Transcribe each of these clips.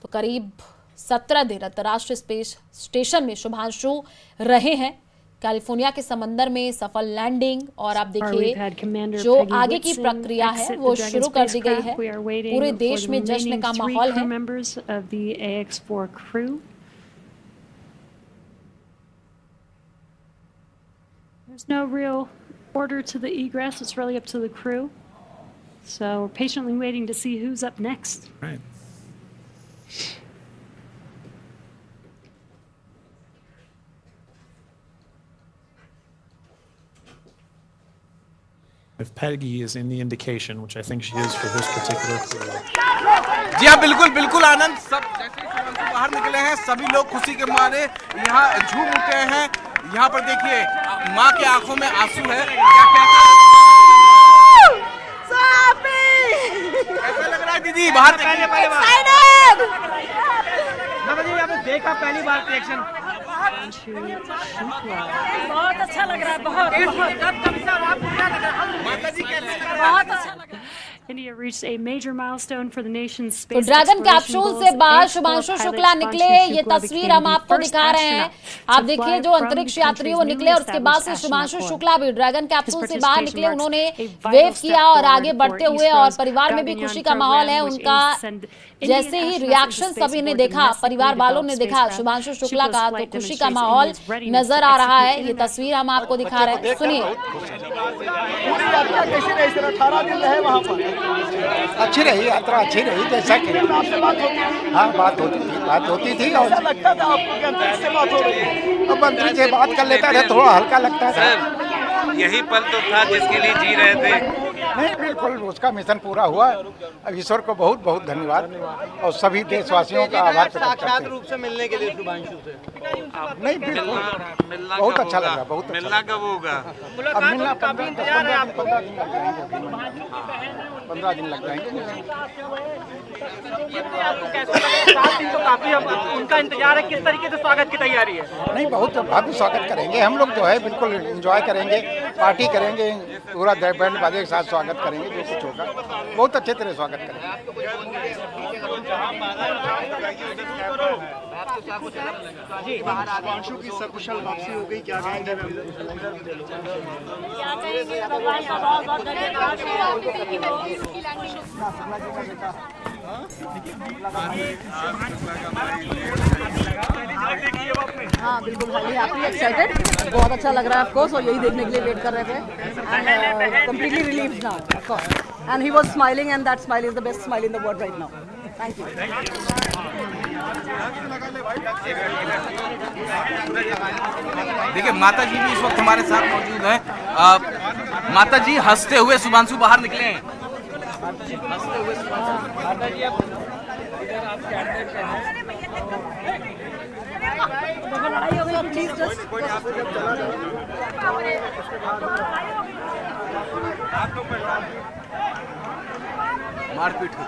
तो करीब 17 दिन अंतर्राष्ट्रीय स्पेस स्टेशन में शुभांशु रहे हैं। कैलिफोर्निया के समंदर में सफल लैंडिंग, और आप देखिए जो आगे की प्रक्रिया है वो शुरू कर दी गई है। पूरे देश में जश्न का माहौल है। There's no real order to the egress. It's really up to the crew. So we're patiently waiting to see who's up next. Right. If Peggy is any indication, which I think she is for this particular crew. जी हाँ, बिल्कुल बिल्कुल आनंद। सब जैसे शुभांशु बाहर निकले हैं, सभी लोग खुशी के मारे यहाँ झूम उठे हैं। यहाँ पर देखिए माँ के आंखों में आंसू है। कैसा लग रहा है दीदी बाहर? देखा पहली बार रिएक्शन। बहुत अच्छा लग रहा है। बहुत माता जी कैसे? बहुत अच्छा लग रहा है। India reached a major milestone for the nation's तो space dragon exploration capsule goals. से बाहर A4 शुभांशु pilot शुक्ला निकले। Shubhanshu ये Shukla तस्वीर became हम the आपको first दिखा रहे हैं। astronaut आप to देखिए fly जो from अंतरिक्ष the यात्री वो country's निकले और newly उसके बाद से established शुभांशु astronaut शुक्ला भी ड्रैगन corps. कैप्सूल His से बाहर participation निकले। marks उन्होंने a vital वेव step किया और forward आगे for बढ़ते हुए, और ISRO's परिवार में भी Gaganyaan खुशी का माहौल है। program, which उनका aims to send Indian जैसे ही astronauts into रिएक्शन space सभी ने aboard देखा, domestically परिवार वालों ने developed देखा spacecraft. शुभांशु शुक्ला Shukla's का, तो flight खुशी का demonstrates माहौल India's readiness नजर to आ रहा है। execute ये तस्वीर हम आपको दिखा रहे हैं, सुनिए। अच्छी रही यात्रा, अच्छी रही। जैसा कि हाँ बात होती थी और लगता था आपको कि अंतरिक्ष से बात हो रही है? अब मंत्री से बात कर लेता था, थोड़ा हल्का लगता था। यही पल तो था जिसके लिए जी रहे थे। नहीं, बिल्कुल उसका मिशन पूरा हुआ। अब ईश्वर को बहुत बहुत धन्यवाद और सभी देशवासियों का आभार प्रकट करते हैं। रूप से मिलने के लिए शुभांशु से नहीं, बिल्कुल मिलना बहुत कब अच्छा होगा? लग रहा, बहुत अच्छा मिलना कब होगा? अब मिलना 15 दिन लग जाएंगे। तो काफी उनका इंतजार है। किस तरीके से स्वागत की तैयारी है? नहीं, बहुत भव्य स्वागत करेंगे हम लोग, जो है बिल्कुल एंजॉय करेंगे, पार्टी करेंगे, पूरा बैंड बाजे के साथ स्वागत करेंगे। जो कुछ होगा बहुत अच्छे तरह स्वागत करेंगे। शुभांशु की सकुशल वापसी हो गई, क्या कहेंगे? हाँ बिल्कुल, हाईली हैप्पी, एक्साइटेड, बहुत अच्छा लग रहा है ऑफकोर्स, और यही देखने के लिए वेट कर रहे थे। And completely relieved now of course, and he was smiling, and that smile is the best smile in the world right now. Thank you. देखिए माता जी भी इस वक्त हमारे साथ मौजूद हैं। माता जी हंसते हुए शुभांशु बाहर निकले हैं। हंसते हुए माता जी लड़ाई हो गई, प्लीज जस्ट मारपीट हुई।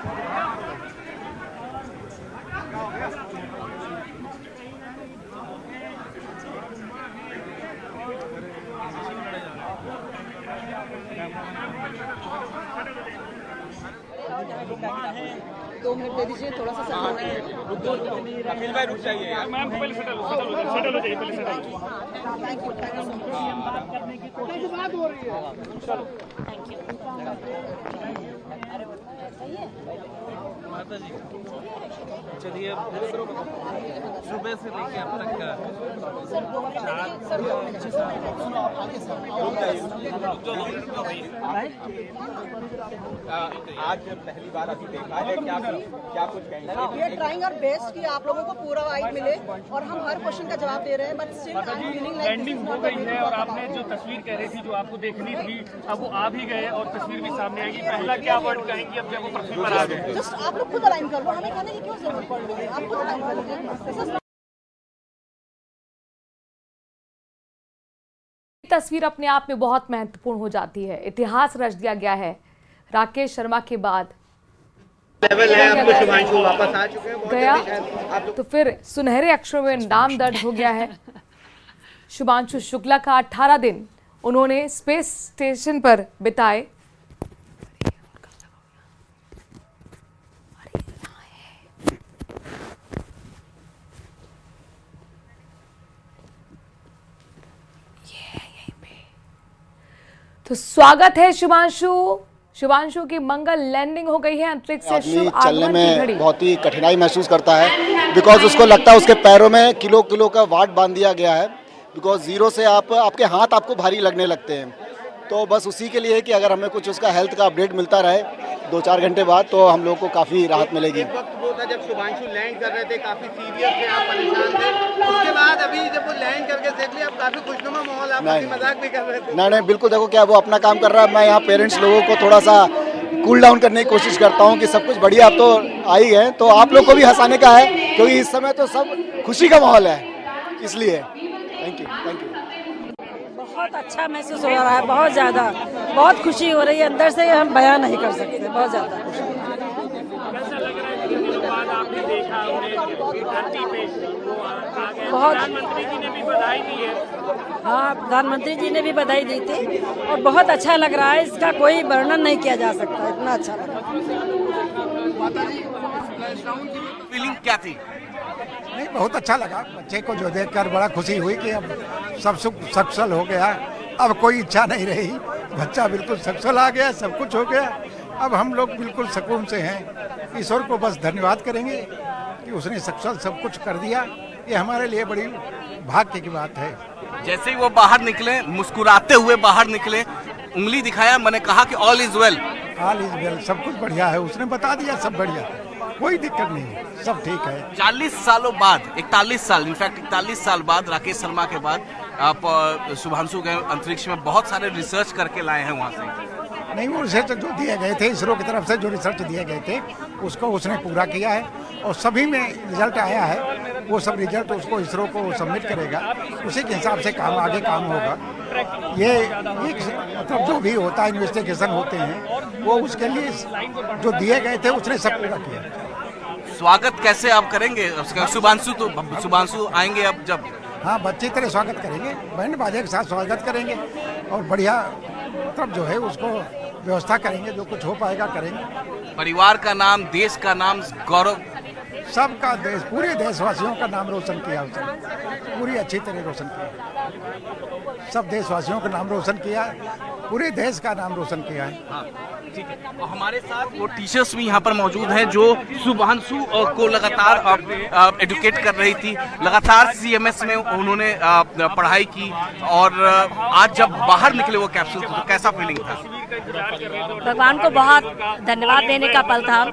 दो मिनट दे दीजिए, थोड़ा सा सेटल अखिल भाई रुक जाइए। मैम को पहले सेटल हो जाइए, पहले settle. Thank you, thank you. बात करने की कोशिश बात हो रही है। चलो थैंक यू। माता जी चलिए, सुबह से लेके अब तक का आज पहली बार अभी देखा है, क्या कुछ कहेंगे? We are trying our best कि आप लोगों को पूरा वाइब मिले, और हम हर क्वेश्चन का जवाब दे रहे हैं, but still I am feeling like landing हो गई है, और आपने जो तस्वीर कह रही थी जो आपको देखनी थी, अब वो आ भी गए और तस्वीर भी सामने आएगी। पहला क्या वर्ड कहेंगी अब जब वो पृथ्वी पर आ गए? जस्ट आप लोग खुद अलाइन कर लो, हमें कहने की क्यों जरूरत पड़ रही है, आप खुद अलाइन कर लीजिए। तस्वीर अपने आप में बहुत महत्वपूर्ण हो जाती है। इतिहास रच दिया गया है। राकेश शर्मा के बाद लेवल है, अब तो शुभांशु वापस आ चुके हैं गया, तो फिर सुनहरे अक्षरों में नाम दर्ज हो गया है। शुभांशु शुक्ला का 18 दिन उन्होंने स्पेस स्टेशन पर बिताए। तो स्वागत है शुभांशु की मंगल लैंडिंग हो गई है अंतरिक्ष से आदमी चलने में बहुत ही कठिनाई महसूस करता है बिकॉज उसको लगता है उसके पैरों में किलो किलो का वाट बांध दिया गया है बिकॉज जीरो से आपके हाथ आपको भारी लगने लगते हैं। तो बस उसी के लिए है कि अगर हमें कुछ उसका हेल्थ का अपडेट मिलता रहे 2-4 घंटे बाद तो हम लोग को काफ़ी राहत मिलेगी। एक वक्त वो था जब शुभांशु लैंड कर रहे थे, काफ़ी सीरियस थे, आप परेशान थे, उसके बाद अभी जब वो लैंड करके देख लिया आप काफ़ी खुशनुमा माहौल, आप काफ़ी मजाक भी कर रहे थे। नहीं बिल्कुल, देखो क्या वो अपना काम कर रहा है, मैं यहाँ पेरेंट्स लोगों को थोड़ा सा कूल डाउन करने की कोशिश करता हूँ कि सब कुछ बढ़िया, अब तो आ ही है तो आप लोग को भी हंसाने का है क्योंकि इस समय तो सब खुशी का माहौल है, इसलिए थैंक यू। बहुत अच्छा महसूस हो रहा है, बहुत ज़्यादा, बहुत खुशी हो रही है, अंदर से हम बयान नहीं कर सकते, बहुत ज़्यादा खुशी। बहुत प्रधानमंत्री जी ने भी बधाई दी है। हाँ, प्रधानमंत्री जी ने भी बधाई दी थी और बहुत अच्छा लग रहा है, इसका कोई वर्णन नहीं किया जा सकता, इतना अच्छा लग रहा है। फीलिंग क्या थी? नहीं, बहुत अच्छा लगा बच्चे को जो देखकर, बड़ा खुशी हुई कि अब सब सक्सेल हो गया, अब कोई इच्छा नहीं रही, बच्चा बिल्कुल सक्सेल आ गया, सब कुछ हो गया, अब हम लोग बिल्कुल सुकून से हैं। ईश्वर को बस धन्यवाद करेंगे कि उसने सक्सेल सब कुछ कर दिया, ये हमारे लिए बड़ी भाग्य की बात है। जैसे ही वो बाहर निकले, मुस्कुराते हुए बाहर निकले, उंगली दिखाया, मैंने कहा कि ऑल इज वेल, सब कुछ बढ़िया है, उसने बता दिया सब बढ़िया, कोई दिक्कत नहीं, सब ठीक है। 40 सालों बाद, 41 साल, इनफैक्ट 41 साल बाद, राकेश शर्मा के बाद आप शुभांशु गए अंतरिक्ष में, बहुत सारे रिसर्च करके लाए हैं वहाँ से। नहीं, वो रिसर्च जो दिए गए थे इसरो की तरफ से, जो रिसर्च दिए गए थे उसको उसने पूरा किया है और सभी में रिजल्ट आया है, वो सब रिजल्ट उसको इसरो को सबमिट करेगा, उसी के हिसाब से आगे काम होगा। ये मतलब जो भी होता है, इन्वेस्टिगेशन होते हैं, वो उसके लिए जो दिए गए थे उसने सब पूरा किया। स्वागत कैसे आप करेंगे शुभांशु आएंगे अब जब? हाँ, बच्चे तरह स्वागत करेंगे, बैंड बाजे के साथ स्वागत करेंगे और बढ़िया तब जो है उसको व्यवस्था करेंगे, जो कुछ हो पाएगा करेंगे। परिवार का नाम, देश का नाम, गौरव सबका, देश, पूरे देशवासियों का नाम रोशन किया उसने, पूरी अच्छी तरह रोशन किया, सब देशवासियों का नाम रोशन किया, पूरे देश का नाम रोशन किया है। हाँ, ठीक है। और हमारे साथ वो टीचर्स भी यहाँ पर मौजूद हैं जो शुभांशु को लगातार एडुकेट कर रही थी, लगातार CMS में उन्होंने पढ़ाई की और आज जब बाहर निकले वो कैप्सूल, तो कैसा फीलिंग था? भगवान को बहुत धन्यवाद देने का पल था,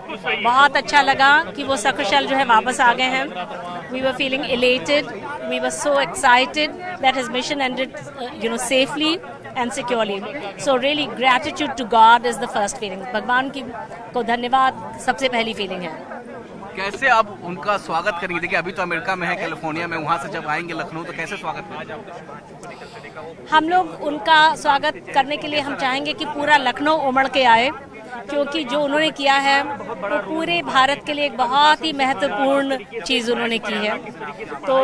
बहुत अच्छा लगा कि वो सकुशल जो है वापस आ गए हैं। We were feeling elated, we were so excited that his mission ended, safely and securely. So really gratitude to God is the first feeling. भगवान को धन्यवाद सबसे पहली फीलिंग है। कैसे आप उनका स्वागत करेंगे? देखिए अभी तो अमेरिका में है, कैलिफोर्निया में, वहाँ से जब आएंगे लखनऊ तो कैसे स्वागत करेंगे? हम लोग उनका स्वागत करने के लिए हम चाहेंगे कि पूरा लखनऊ उमड़ के आए, क्योंकि जो उन्होंने किया है वो पूरे भारत के लिए एक बहुत ही महत्वपूर्ण चीज़ उन्होंने की है। तो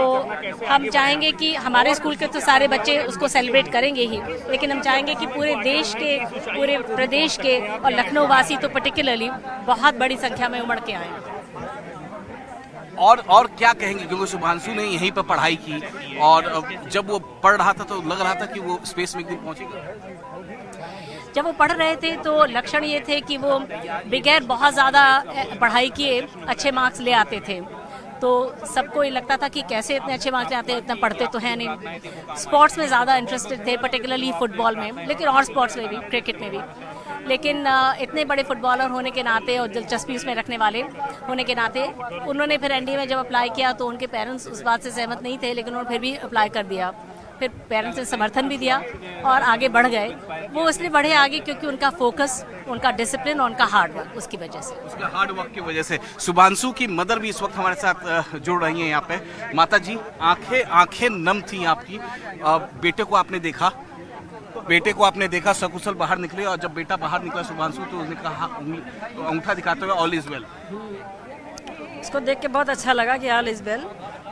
हम चाहेंगे कि हमारे स्कूल के तो सारे बच्चे उसको सेलिब्रेट करेंगे ही, लेकिन हम चाहेंगे कि पूरे देश के, पूरे प्रदेश के और लखनऊ वासी तो पर्टिकुलरली बहुत बड़ी संख्या में उमड़ के आए। और क्या कहेंगे, क्योंकि शुभांशु ने यहीं पर पढ़ाई की और जब वो पढ़ रहा था तो लग रहा था कि वो स्पेस में एक दिन पहुंचेगा। जब वो पढ़ रहे थे तो लक्षण ये थे कि वो बगैर बहुत ज़्यादा पढ़ाई किए अच्छे मार्क्स ले आते थे, तो सबको ये लगता था कि कैसे इतने अच्छे मार्क्स ले आते हैं, इतना पढ़ते तो है नहीं। स्पोर्ट्स में ज़्यादा इंटरेस्टेड थे, पर्टिकुलरली फुटबॉल में, लेकिन और स्पोर्ट्स में भी, क्रिकेट में भी। लेकिन इतने बड़े फुटबॉलर होने के नाते और दिलचस्पी उसमें रखने वाले होने के नाते उन्होंने फिर NDA में जब अप्लाई किया तो उनके पेरेंट्स उस बात से सहमत नहीं थे, लेकिन उन्होंने फिर भी अप्लाई कर दिया। फिर पेरेंट्स ने समर्थन भी दिया और आगे बढ़ गए। वो इसलिए बढ़े आगे क्योंकि उनका फोकस, उनका डिसिप्लिन और उनका हार्ड वर्क, उसकी वजह से, उसका हार्ड वर्क की वजह से। शुभांशु की मदर भी इस वक्त हमारे साथ जुड़ रही हैं यहाँ पे। माता जी, आंखें नम थी आपकी, बेटे को आपने देखा सकुशल बाहर निकले, और जब बेटा बाहर निकला शुभांशु तो उसने कहा अंगूठा दिखाते हुए ऑल इज वेल। इसको देख के बहुत अच्छा लगा कि ऑल इज वेल,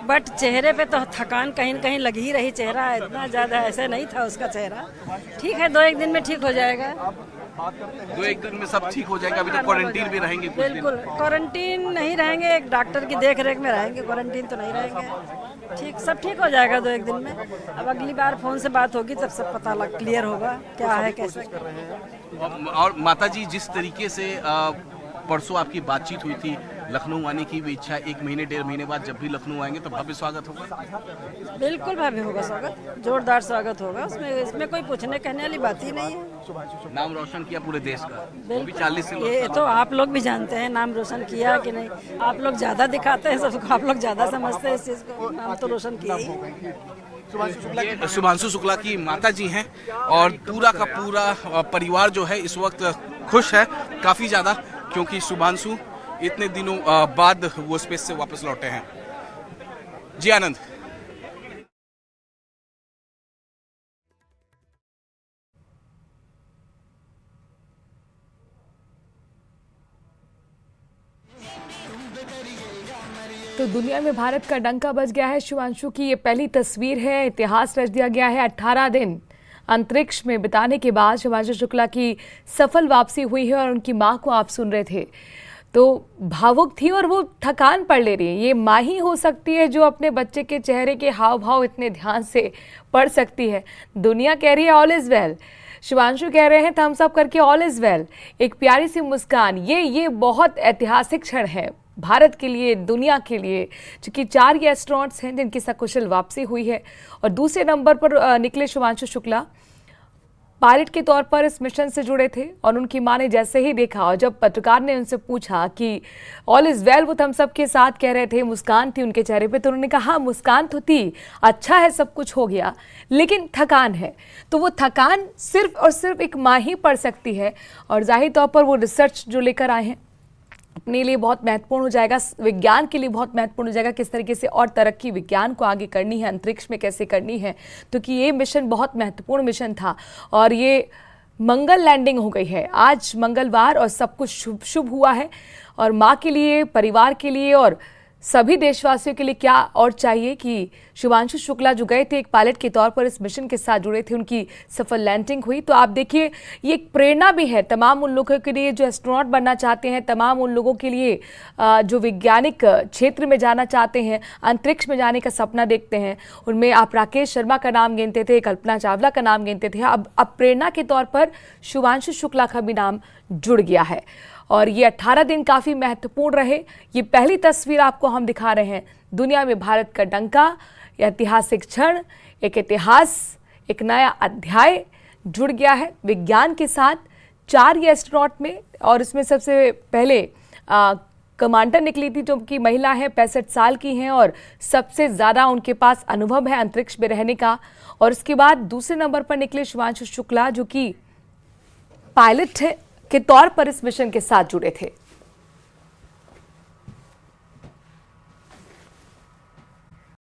बट चेहरे पे तो थकान कहीं न कहीं लगी ही रही। चेहरा इतना ज़्यादा ऐसे नहीं था उसका चेहरा। ठीक है, 2-1 दिन में ठीक हो जाएगा। 2-1 दिन में सब ठीक हो जाएगा। अभी तो क्वारंटीन भी रहेंगे कुछ दिन। बिल्कुल क्वारंटीन नहीं रहेंगे, एक डॉक्टर की देख रेख में रहेंगे, क्वारंटीन तो नहीं रहेंगे। ठीक, सब ठीक हो जाएगा 2-1 दिन में। अब अगली बार फोन से बात होगी तब सब पता लग क्लियर होगा क्या है कैसे। और माता जी, जिस तरीके से परसों आपकी बातचीत हुई थी, लखनऊ आने की भी इच्छा, 1 महीने 1.5 महीने बाद जब भी लखनऊ आएंगे तो भव्य स्वागत होगा। बिल्कुल भव्य होगा स्वागत, जोरदार स्वागत होगा, इसमें कोई पूछने कहने वाली बात ही नहीं है। नाम रोशन किया पूरे देश का, वो भी 40 से। ये तो आप लोग भी जानते हैं नाम रोशन किया कि नहीं, आप लोग ज्यादा दिखाते हैं सबको, आप लोग ज्यादा समझते हैं इस चीज को, नाम तो रोशन किया ही। शुभांशु शुक्ला की माता जी हैं और पूरा का पूरा परिवार जो है इस वक्त खुश है काफी ज्यादा, क्योंकि शुभांशु इतने दिनों बाद वो स्पेस से वापस लौटे हैं। जी आनंद। तो दुनिया में भारत का डंका बज गया है। शुभांशु की ये पहली तस्वीर है, इतिहास रच दिया गया है। 18 दिन अंतरिक्ष में बिताने के बाद शुभांशु शुक्ला की सफल वापसी हुई है और उनकी मां को आप सुन रहे थे तो भावुक थी और वो थकान पढ़ ले रही है। ये माँ ही हो सकती है जो अपने बच्चे के चेहरे के हाव भाव इतने ध्यान से पढ़ सकती है। दुनिया कह रही है ऑल इज़ वेल, शुभांशु कह रहे हैं थम्स अप करके ऑल इज़ वेल। एक प्यारी सी मुस्कान, ये बहुत ऐतिहासिक क्षण है भारत के लिए, दुनिया के लिए, क्योंकि 4 ये एस्ट्रोनॉट्स हैं जिनकी सकुशल वापसी हुई है। और दूसरे नंबर पर निकले शुभांशु शुक्ला, पायलट के तौर पर इस मिशन से जुड़े थे और उनकी मां ने जैसे ही देखा और जब पत्रकार ने उनसे पूछा कि ऑल इज़ वेल, वो थम्स अप के साथ कह रहे थे, मुस्कान थी उनके चेहरे पे, तो उन्होंने कहा हाँ मुस्कान तो थी, अच्छा है सब कुछ हो गया, लेकिन थकान है। तो वो थकान सिर्फ और सिर्फ एक माँ ही पढ़ सकती है और जाहिर तौर पर वो रिसर्च जो लेकर आए हैं अपने लिए बहुत महत्वपूर्ण हो जाएगा, विज्ञान के लिए बहुत महत्वपूर्ण हो जाएगा, किस तरीके से और तरक्की विज्ञान को आगे करनी है, अंतरिक्ष में कैसे करनी है। तो कि ये मिशन बहुत महत्वपूर्ण मिशन था और ये मंगल लैंडिंग हो गई है आज मंगलवार और सब कुछ शुभ हुआ है। और माँ के लिए, परिवार के लिए और सभी देशवासियों के लिए क्या और चाहिए कि शुभांशु शुक्ला जो गए थे एक पायलट के तौर पर इस मिशन के साथ जुड़े थे, उनकी सफल लैंडिंग हुई। तो आप देखिए ये एक प्रेरणा भी है तमाम उन लोगों के लिए जो एस्ट्रोनॉट बनना चाहते हैं, तमाम उन लोगों के लिए जो वैज्ञानिक क्षेत्र में जाना चाहते हैं, अंतरिक्ष में जाने का सपना देखते हैं। उनमें आप राकेश शर्मा का नाम गिनते थे, कल्पना चावला का नाम गिनते थे, अब प्रेरणा के तौर पर शुभांशु शुक्ला का भी नाम जुड़ गया है। और ये 18 दिन काफ़ी महत्वपूर्ण रहे। ये पहली तस्वीर आपको हम दिखा रहे हैं, दुनिया में भारत का डंका, ऐतिहासिक क्षण, एक इतिहास, एक नया अध्याय जुड़ गया है विज्ञान के साथ। 4 ये एस्ट्रोनॉट में और इसमें सबसे पहले कमांडर निकली थी जो कि महिला है, 65 साल की हैं और सबसे ज़्यादा उनके पास अनुभव है अंतरिक्ष में रहने का। और उसके बाद दूसरे नंबर पर निकले शुभांशु शुक्ला जो कि पायलट के तौर पर इस मिशन के साथ जुड़े थे।